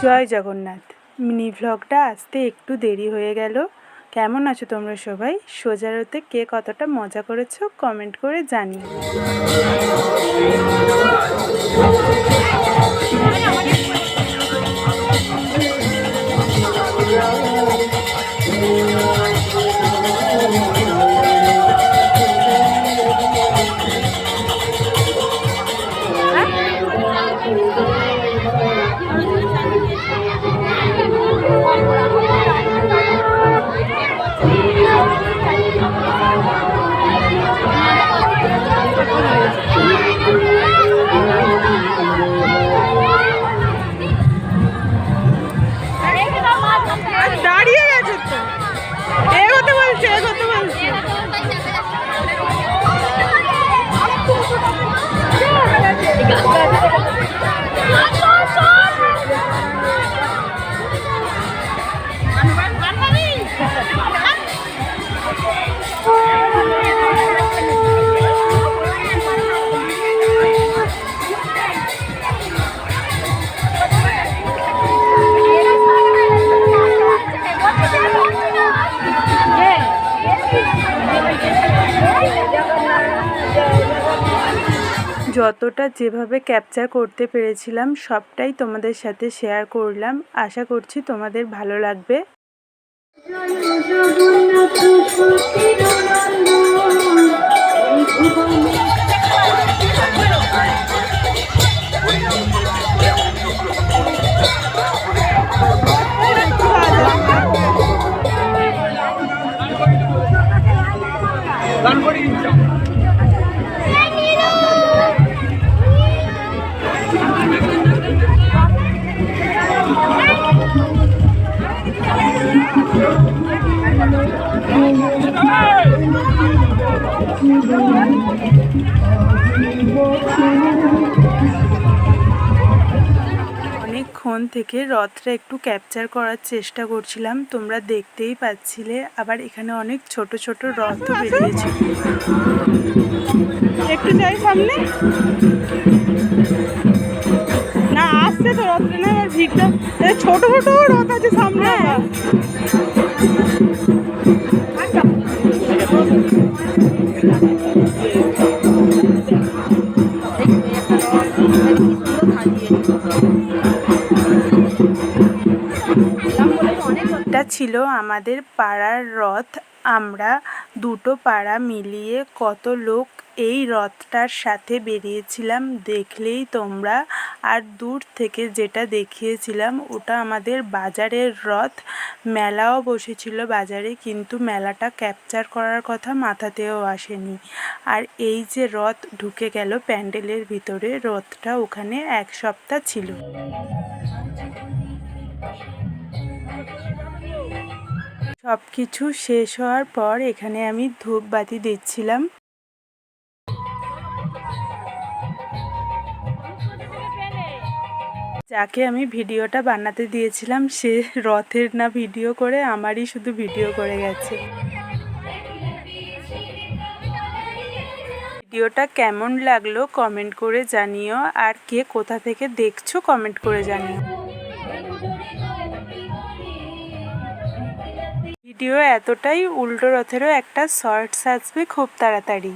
জয় Jagannath. Mini ভ্লগটা আসতে একটু দেরি হয়ে গেল। কেমন আছো তোমরা সবাই? সোজারতে কে কতটা মজা করেছো কমেন্ট করে জানিও। দাঁড়িয়ে গেছে তো, এগোতে বলছে এগোতে বলছে। যতটা যেভাবে ক্যাপচার করতে পেরেছিলাম সবটাই তোমাদের সাথে শেয়ার করলাম। আশা করছি তোমাদের ভালো লাগবে। অনেকক্ষণ থেকে রথটা একটু ক্যাপচার করার চেষ্টা করছিলাম, তোমরা দেখতেই পাচ্ছিলে। আবার এখানে অনেক ছোট ছোট রথও বেরিয়েছে। একটু যাই সামনে, না আসছে তো রথটা, না আর ভিড়টা ছোট ছোট রথ আছে সামনে। এটা ছিল আমাদের পাড়ার রথ। আমরা দুটো পাড়া মিলিয়ে কত লোক এই রথটার সাথে বেরিয়েছিলাম দেখলেই তোমরা। আর দূর থেকে যেটা দেখিয়েছিলাম ওটা আমাদের বাজারের রথ। মেলাও বসেছিল বাজারে, কিন্তু মেলাটা ক্যাপচার করার কথা মাথাতেও আসেনি। আর এই যে রথ ঢুকে গেল প্যান্ডেলের ভিতরে, রথটা ওখানে এক সপ্তাহ ছিল। সব কিছু শেষ হওয়ার পর এখানে আমি ধূপবাতি দিচ্ছিলাম। যাকে আমি ভিডিওটা বানাতে দিয়েছিলাম সে রথের না ভিডিও করে আমারই শুধু ভিডিও করে গেছে। ভিডিওটা কেমন লাগলো কমেন্ট করে জানিও, আর কে কোথা থেকে দেখছো কমেন্ট করে জানিও। ভিডিও এতটাই, উল্টো রথেরও একটা শর্টস আসবে খুব তাড়াতাড়ি।